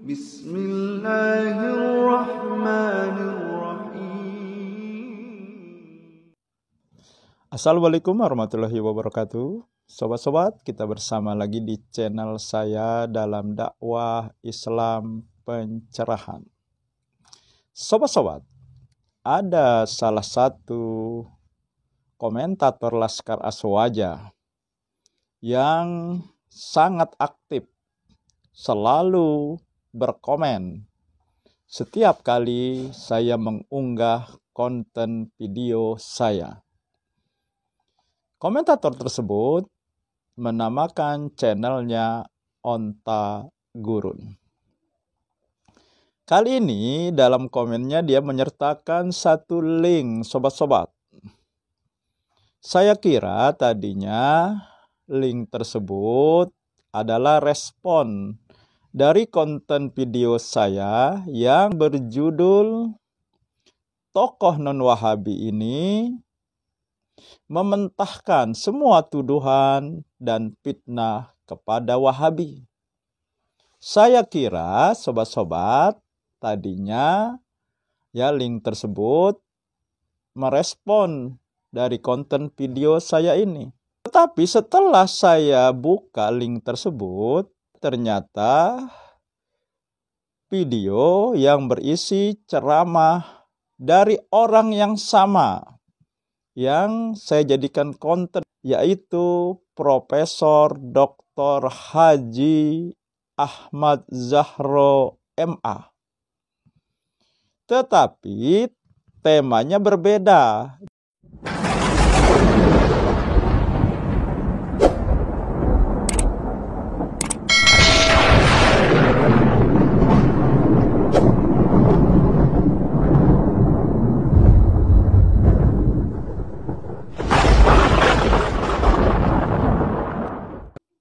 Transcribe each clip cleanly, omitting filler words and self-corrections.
Bismillahirrahmanirrahim. Assalamualaikum warahmatullahi wabarakatuh. Sobat-sobat, kita bersama lagi di channel saya dalam dakwah Islam pencerahan. Sobat-sobat, ada salah satu komentator Laskar Aswaja yang sangat aktif, selalu berkomen setiap kali saya mengunggah konten video saya. Komentator tersebut menamakan channelnya Onta Gurun. Kali ini dalam komennya dia menyertakan satu link, sobat-sobat. Saya kira tadinya link tersebut adalah respon dari konten video saya yang berjudul "Tokoh non-Wahabi ini mementahkan semua tuduhan dan fitnah kepada Wahabi." Saya kira sobat-sobat tadinya link tersebut merespon dari konten video saya ini. Tetapi setelah saya buka link tersebut, ternyata video yang berisi ceramah dari orang yang sama yang saya jadikan konten, yaitu Profesor Dr. Haji Ahmad Zahro MA. Tetapi temanya berbeda.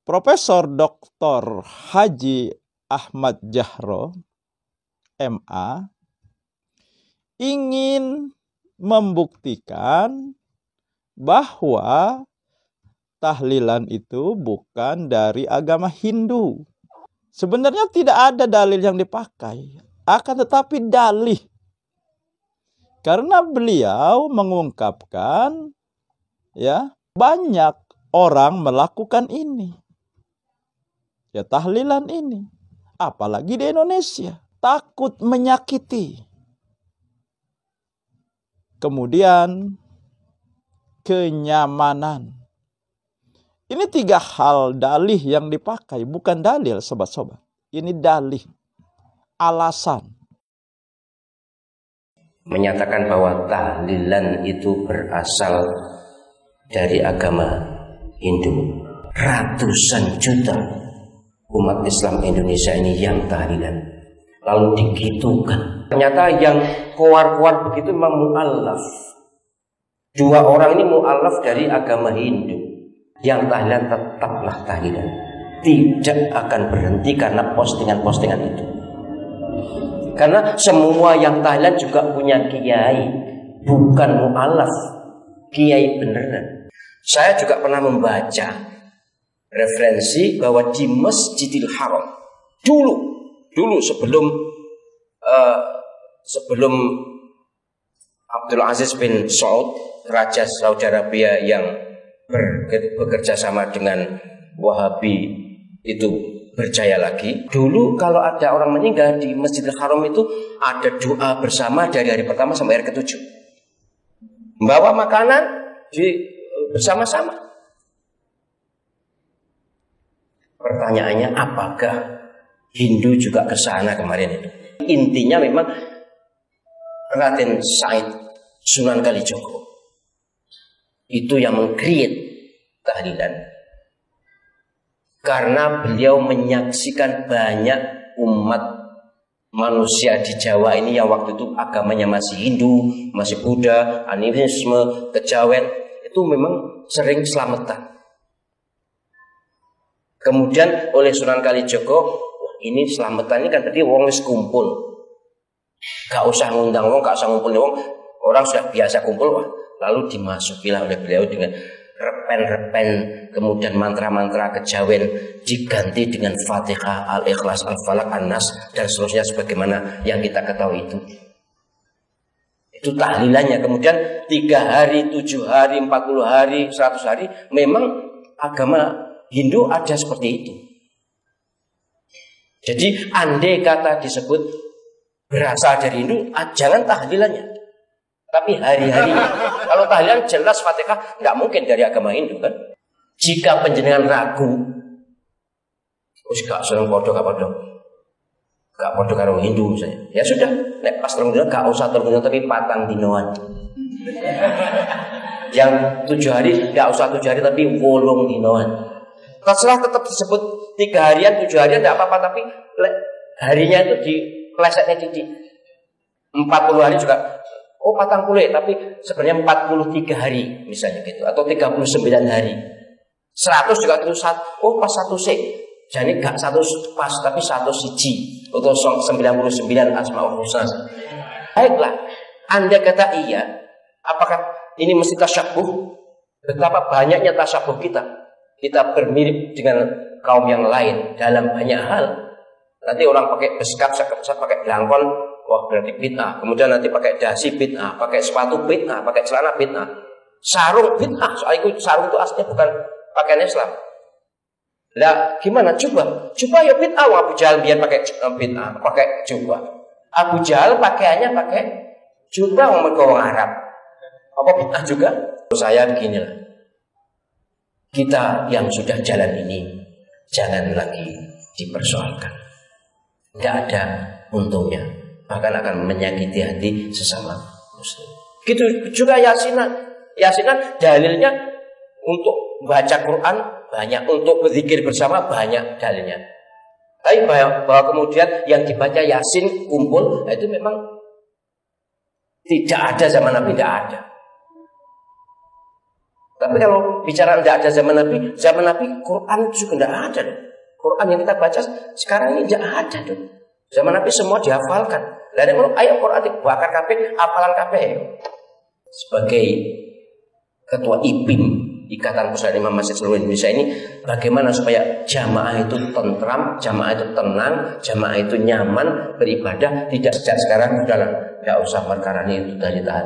Profesor Dr. Haji Ahmad Zahro MA ingin membuktikan bahwa tahlilan itu bukan dari agama Hindu. Sebenarnya tidak ada dalil yang dipakai, akan tetapi dalih. Karena beliau mengungkapkan banyak orang melakukan ini. Tahlilan ini. Apalagi di Indonesia. Takut menyakiti. Kemudian kenyamanan. Ini 3 hal dalih yang dipakai. Bukan dalil, sobat-sobat. Ini dalih. Alasan. Menyatakan bahwa tahlilan itu berasal dari agama Hindu. Ratusan juta umat Islam Indonesia ini yang tahlilan. Lalu digitukan. Ternyata yang keluar-keluar begitu memang mu'allaf. 2 orang ini mu'allaf dari agama Hindu. Yang tahlilan tetaplah tahlilan. Tidak akan berhenti karena postingan-postingan itu. Karena semua yang tahlilan juga punya kiai. Bukan mu'allaf. Kiai beneran. Saya juga pernah membaca referensi bahwa di Masjidil Haram dulu sebelum Abdul Aziz bin Saud, Raja Saudi Arabia yang bekerja sama dengan Wahabi itu berjaya lagi. Dulu kalau ada orang meninggal di Masjidil Haram itu ada doa bersama dari hari pertama sampai hari ke-7. Membawa makanan bersama-sama. Pertanyaannya, apakah Hindu juga ke sana kemarin itu? Intinya memang Raden Said Sunan Kalijogo itu yang meng-create tahlilan. Karena beliau menyaksikan banyak umat manusia di Jawa ini yang waktu itu agamanya masih Hindu, masih Buddha, animisme, kejawen, itu memang sering selamatan. Kemudian oleh Sunan Kalijogo, ini selamatan ini kan berarti wong wis kumpul. Gak usah ngundang wong, gak usah ngumpulin wong. Orang sudah biasa kumpul, lalu dimasukilah oleh beliau dengan repen-repen, kemudian mantra-mantra kejawen diganti dengan Fatihah, Al-Ikhlas, Al-Falaq, An-Nas dan seterusnya sebagaimana yang kita ketahui itu. Itu tahlilannya. Kemudian 3 hari, 7 hari, 40 hari, 100 hari, memang agama Hindu ada seperti itu. Jadi andai kata disebut berasal dari Hindu, jangan tahlilannya, tapi hari-harinya. Kalau tahlilan jelas Fatihah nggak mungkin dari agama Hindu kan. Jika penjenengan ragu, gak seneng podo karo Hindu misalnya, ya sudah, nek pas telung dino gak usah telung dino tapi 4 dinoan. Yang 7 hari gak usah 7 hari tapi 8 dinoan. Terserah, tetap disebut 3 harian 7 harian gak apa-apa, tapi harinya itu di plesetnya titik. 40 hari juga, oh 40 tapi sebenarnya 43 hari misalnya gitu, atau 39 hari. 100 juga gitu, oh pas 1 sik. Jadi gak 1 pas tapi 1 siji atau 99 Asmaul Husna. Baiklah, Anda kata iya, apakah ini mesti tasyabuh? Betapa banyaknya tasyabuh kita. Kita bermirip dengan kaum yang lain dalam banyak hal. Nanti orang pakai beskap, pakai belangkon, wah berarti bid'ah. Kemudian nanti pakai dasi bid'ah, pakai sepatu bid'ah, pakai celana bid'ah, sarung bid'ah. Soal itu sarung itu aslinya bukan pakaian Islam. Lah gimana? Coba ya bid'ah. Abu Jahal biar pakai bid'ah, pakai jubah. Abu Jahal pakaiannya pakai jubah orang Arab. Apa bid'ah juga? Saya beginilah. Kita yang sudah jalan ini jangan lagi dipersoalkan. Tidak ada untungnya, bahkan akan menyakiti hati sesama muslim. Gitu juga Yasinan. Yasinan dalilnya untuk baca Quran banyak, untuk berzikir bersama banyak dalilnya. Tapi bahwa kemudian yang dibaca Yasin kumpul, itu memang tidak ada zaman Nabi, tidak ada. Tapi kalau bicara tidak ada zaman Nabi Quran itu juga tidak ada. Quran yang kita baca sekarang ini tidak ada. Zaman Nabi semua dihafalkan. Lalu kalau ayo Quran dibakar kabeh, hafalan kabeh. Sebagai ketua IPIM, Ikatan Pusat Imam Masjid seluruh Indonesia ini, bagaimana supaya jamaah itu tentram, jamaah itu tenang, jamaah itu nyaman beribadah, tidak sejak sekarang udahlah, tidak usah perkara ini itu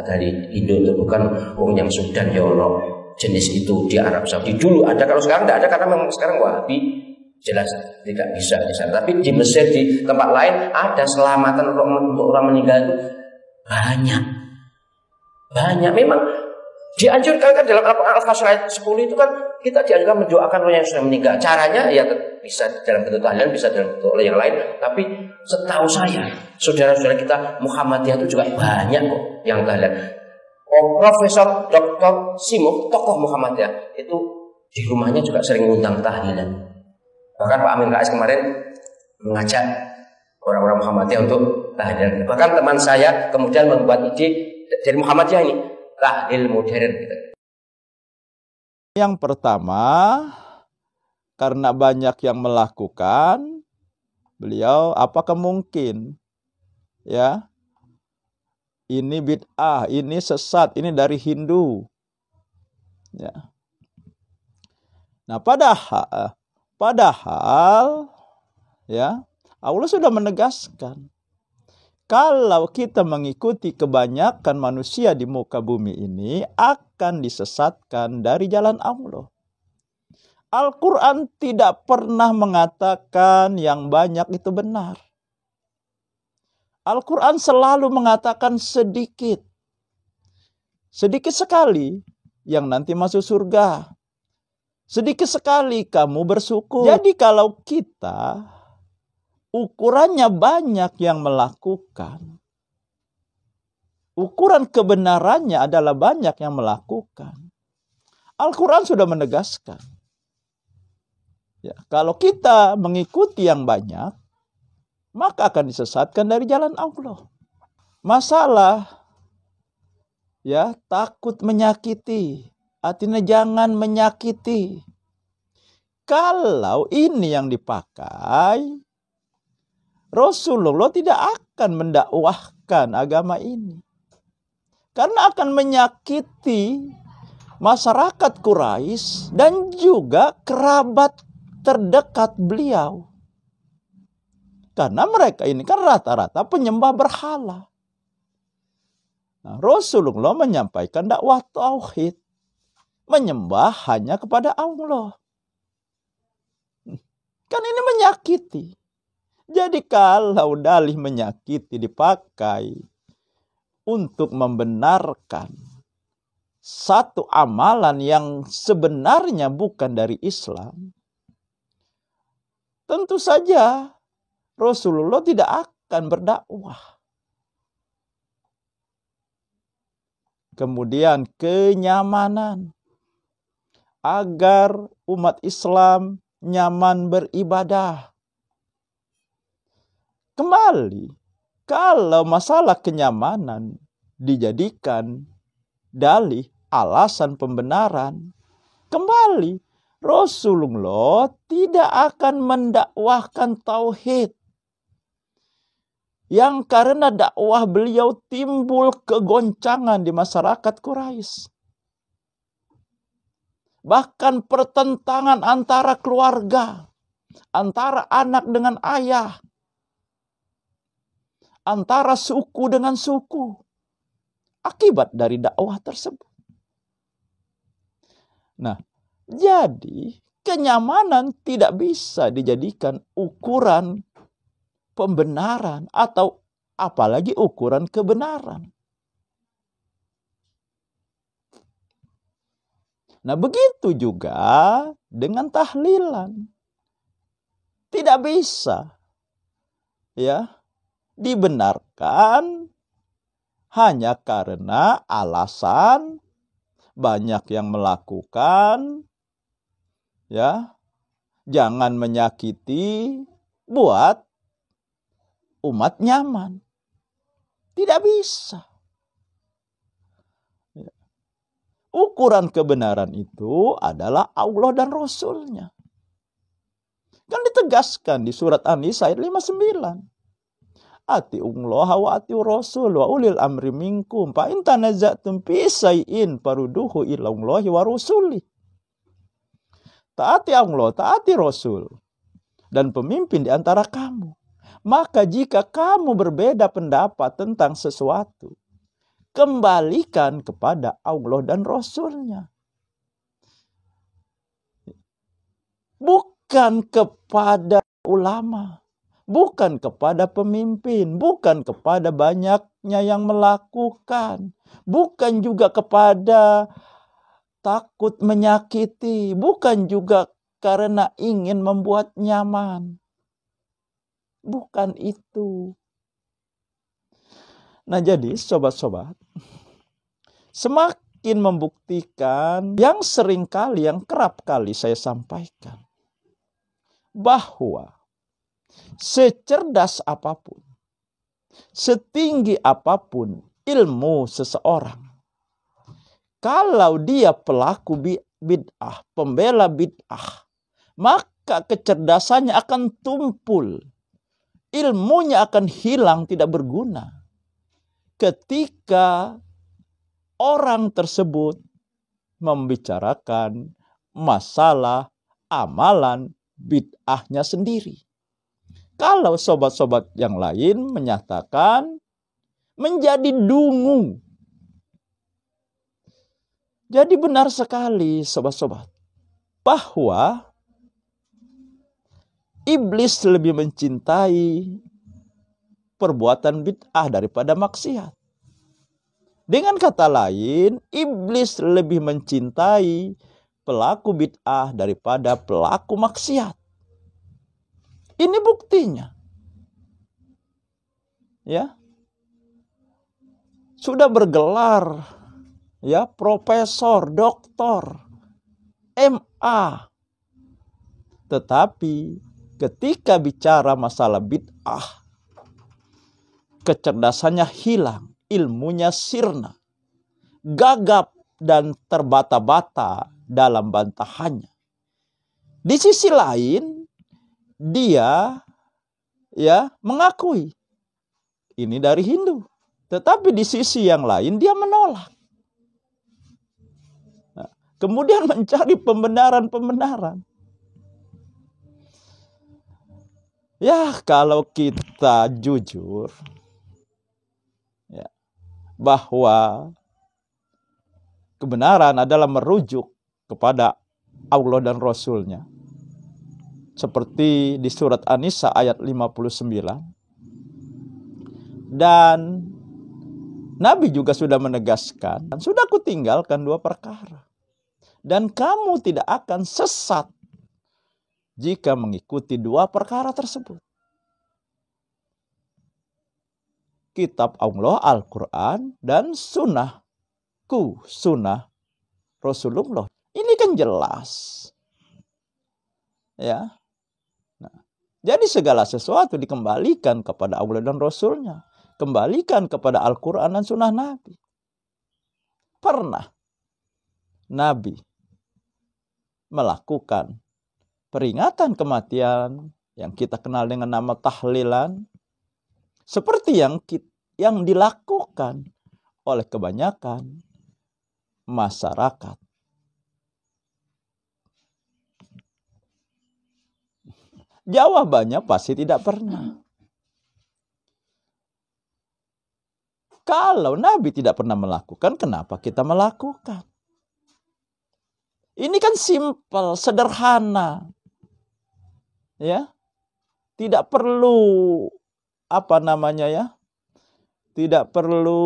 dari Hindu itu bukan yang Sudan ya Allah, jenis itu di Arab Saudi dulu ada, kalau sekarang tidak ada karena memang sekarang Wahabi jelas tidak bisa di sana. Tapi di Mesir, di tempat lain ada selamatan untuk orang meninggal itu banyak memang. Dianjurkan kan dalam Al-Fatihah ayat 10 itu kan kita dianjurkan mendoakan orang yang sudah meninggal. Caranya ya bisa dalam bentuk tahlilan, bisa dalam bentuk yang lain. Tapi setahu saya, saudara-saudara kita Muhammadiyah itu juga banyak kok yang tahlilan. Profesor Dr. Simo, tokoh Muhammadiyah, itu di rumahnya juga sering ngundang tahlilan. Bahkan Pak Amin Rais kemarin mengajak orang-orang Muhammadiyah untuk tahlilan. Bahkan teman saya kemudian membuat ide dari Muhammadiyah ini, tahlil modern. Yang pertama, karena banyak yang melakukan, beliau apakah mungkin ya ini bid'ah, ini sesat, ini dari Hindu. Ya. Nah, padahal ya Allah sudah menegaskan, kalau kita mengikuti kebanyakan manusia di muka bumi ini akan disesatkan dari jalan Allah. Al-Quran tidak pernah mengatakan yang banyak itu benar. Al-Quran selalu mengatakan sedikit. Sedikit sekali yang nanti masuk surga. Sedikit sekali kamu bersyukur. Jadi kalau kita ukurannya banyak yang melakukan, ukuran kebenarannya adalah banyak yang melakukan, Al-Quran sudah menegaskan. Ya, kalau kita mengikuti yang banyak, maka akan disesatkan dari jalan Allah. Masalah ya takut menyakiti, artinya jangan menyakiti. Kalau ini yang dipakai, Rasulullah tidak akan mendakwahkan agama ini. Karena akan menyakiti masyarakat Quraisy dan juga kerabat terdekat beliau. Karena mereka ini kan rata-rata penyembah berhala. Nah, Rasulullah menyampaikan dakwah tauhid, menyembah hanya kepada Allah. Kan ini menyakiti. Jadi kalau dalih menyakiti dipakai untuk membenarkan satu amalan yang sebenarnya bukan dari Islam, tentu saja Rasulullah tidak akan berdakwah. Kemudian kenyamanan, agar umat Islam nyaman beribadah. Kembali, kalau masalah kenyamanan dijadikan dalih alasan pembenaran, kembali Rasulullah tidak akan mendakwahkan tauhid yang karena dakwah beliau timbul kegoncangan di masyarakat Quraisy. Bahkan pertentangan antara keluarga, antara anak dengan ayah, antara suku dengan suku, akibat dari dakwah tersebut. Nah, jadi kenyamanan tidak bisa dijadikan ukuran pembenaran atau apalagi ukuran kebenaran. Nah, begitu juga dengan tahlilan. Tidak bisa ya dibenarkan hanya karena alasan banyak yang melakukan, ya, jangan menyakiti, buat umat nyaman. Tidak bisa. Ukuran kebenaran itu adalah Allah dan Rasulnya. Kan ditegaskan di surat An-Nisa ayat 59. Ati'ullaha wa ati'ur rasul wa ulil amri minkum fa in tanaza'tum fi shay'in farudduhu ilallahi wa rasuli. Taati Allah, taati Rasul dan pemimpin di antara kamu. Maka jika kamu berbeda pendapat tentang sesuatu, kembalikan kepada Allah dan Rasulnya. Bukan kepada ulama, bukan kepada pemimpin, bukan kepada banyaknya yang melakukan, bukan juga kepada takut menyakiti, bukan juga karena ingin membuat nyaman. Bukan itu. Nah, jadi sobat-sobat, semakin membuktikan yang seringkali, yang kerap kali saya sampaikan, bahwa secerdas apapun, setinggi apapun ilmu seseorang, kalau dia pelaku bid'ah, pembela bid'ah, maka kecerdasannya akan tumpul, ilmunya akan hilang, tidak berguna ketika orang tersebut membicarakan masalah amalan bid'ahnya sendiri. Kalau sobat-sobat yang lain menyatakan menjadi dungu. Jadi benar sekali sobat-sobat, bahwa iblis lebih mencintai perbuatan bid'ah daripada maksiat. Dengan kata lain, iblis lebih mencintai pelaku bid'ah daripada pelaku maksiat. Ini buktinya. Ya. Sudah bergelar ya profesor, doktor, MA. Tetapi ketika bicara masalah bid'ah, kecerdasannya hilang, ilmunya sirna, gagap dan terbata-bata dalam bantahannya. Di sisi lain, dia ya mengakui ini dari Hindu, tetapi di sisi yang lain dia menolak. Nah, kemudian mencari pembenaran-pembenaran. Ya, kalau kita jujur, ya, bahwa kebenaran adalah merujuk kepada Allah dan Rasul-Nya. Seperti di surat An-Nisa ayat 59. Dan Nabi juga sudah menegaskan, sudah kutinggalkan 2 perkara. Dan kamu tidak akan sesat jika mengikuti 2 perkara tersebut. Kitab Allah, Al-Quran, dan sunnahku, sunnah Rasulullah. Ini kan jelas. Ya. Nah, jadi segala sesuatu dikembalikan kepada Allah dan Rasul-Nya. Kembalikan kepada Al-Quran dan sunnah Nabi. Pernah Nabi melakukan peringatan kematian yang kita kenal dengan nama tahlilan, seperti yang dilakukan oleh kebanyakan masyarakat. Jawabannya pasti tidak pernah. Kalau Nabi tidak pernah melakukan, kenapa kita melakukan? Ini kan simpel, sederhana. Ya. Tidak perlu tidak perlu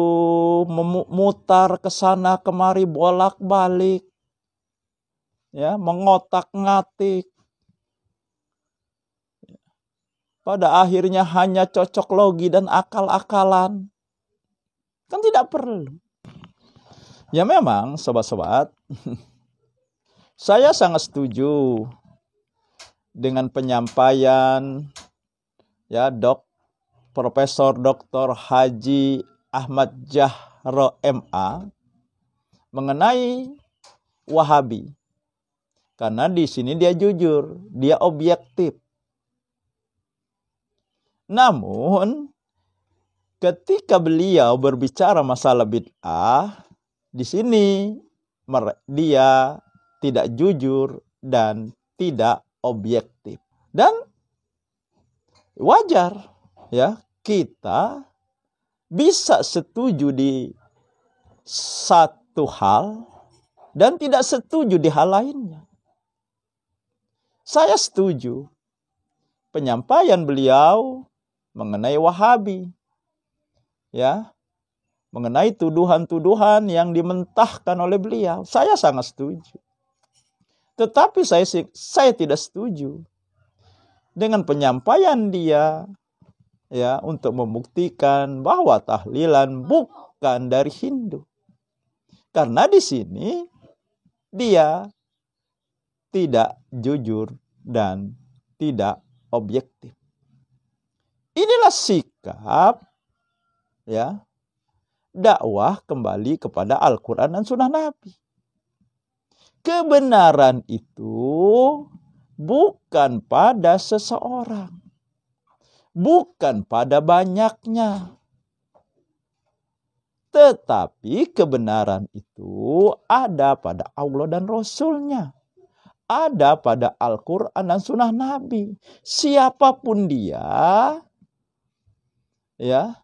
memutar ke sana kemari bolak-balik. Ya, mengotak-ngatik. Pada akhirnya hanya cocok logi dan akal-akalan. Kan tidak perlu. Ya memang sobat-sobat, saya sangat setuju dengan penyampaian ya Profesor Dr. Haji Ahmad Jahro MA mengenai Wahabi. Karena di sini dia jujur, dia objektif. Namun ketika beliau berbicara masalah bid'ah, di sini dia tidak jujur dan tidak objektif. Dan wajar ya, kita bisa setuju di satu hal dan tidak setuju di hal lainnya. Saya setuju penyampaian beliau mengenai Wahabi. Ya, mengenai tuduhan-tuduhan yang dimentahkan oleh beliau. Saya sangat setuju. Tetapi saya tidak setuju dengan penyampaian dia ya untuk membuktikan bahwa tahlilan bukan dari Hindu. Karena di sini dia tidak jujur dan tidak objektif. Inilah sikap ya dakwah kembali kepada Al-Quran dan sunnah Nabi. Kebenaran itu bukan pada seseorang, bukan pada banyaknya, tetapi kebenaran itu ada pada Allah dan Rasul-Nya, ada pada Al-Quran dan sunnah Nabi. Siapapun dia ya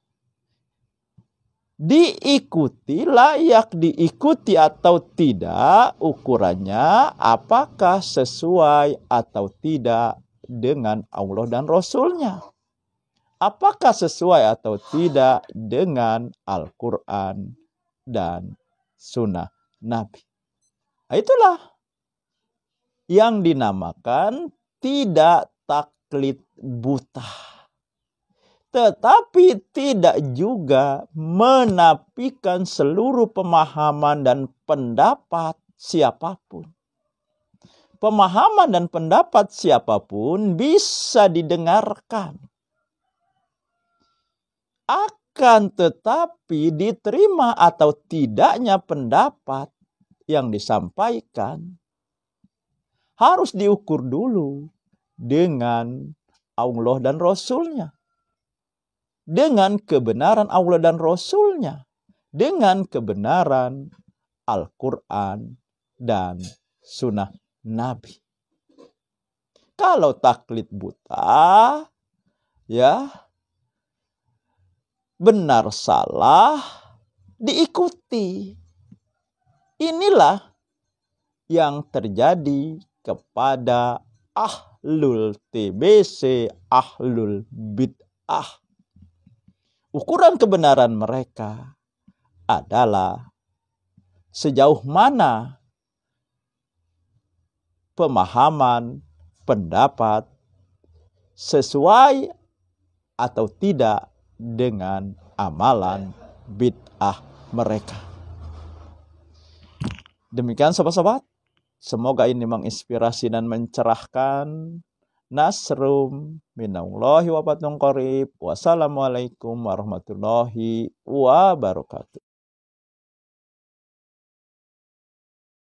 diikuti, layak diikuti atau tidak, ukurannya apakah sesuai atau tidak dengan Allah dan Rasul-Nya. Apakah sesuai atau tidak dengan Al-Quran dan sunnah Nabi. Nah, itulah yang dinamakan tidak taklid buta. Tetapi tidak juga menafikan seluruh pemahaman dan pendapat siapapun. Pemahaman dan pendapat siapapun bisa didengarkan. Akan tetapi diterima atau tidaknya pendapat yang disampaikan harus diukur dulu dengan Allah dan Rasul-Nya. Dengan kebenaran Allah dan Rasul-Nya. Dengan kebenaran Al-Quran dan sunnah Nabi. Kalau taklid buta, ya benar salah diikuti. Inilah yang terjadi kepada ahlul TBC, ahlul bid'ah. Ukuran kebenaran mereka adalah sejauh mana pemahaman, pendapat sesuai atau tidak dengan amalan bid'ah mereka. Demikian sobat-sobat, semoga ini menginspirasi dan mencerahkan. Nasrum minallahi wa fatun qarib. Wassalamualaikum warahmatullahi wabarakatuh.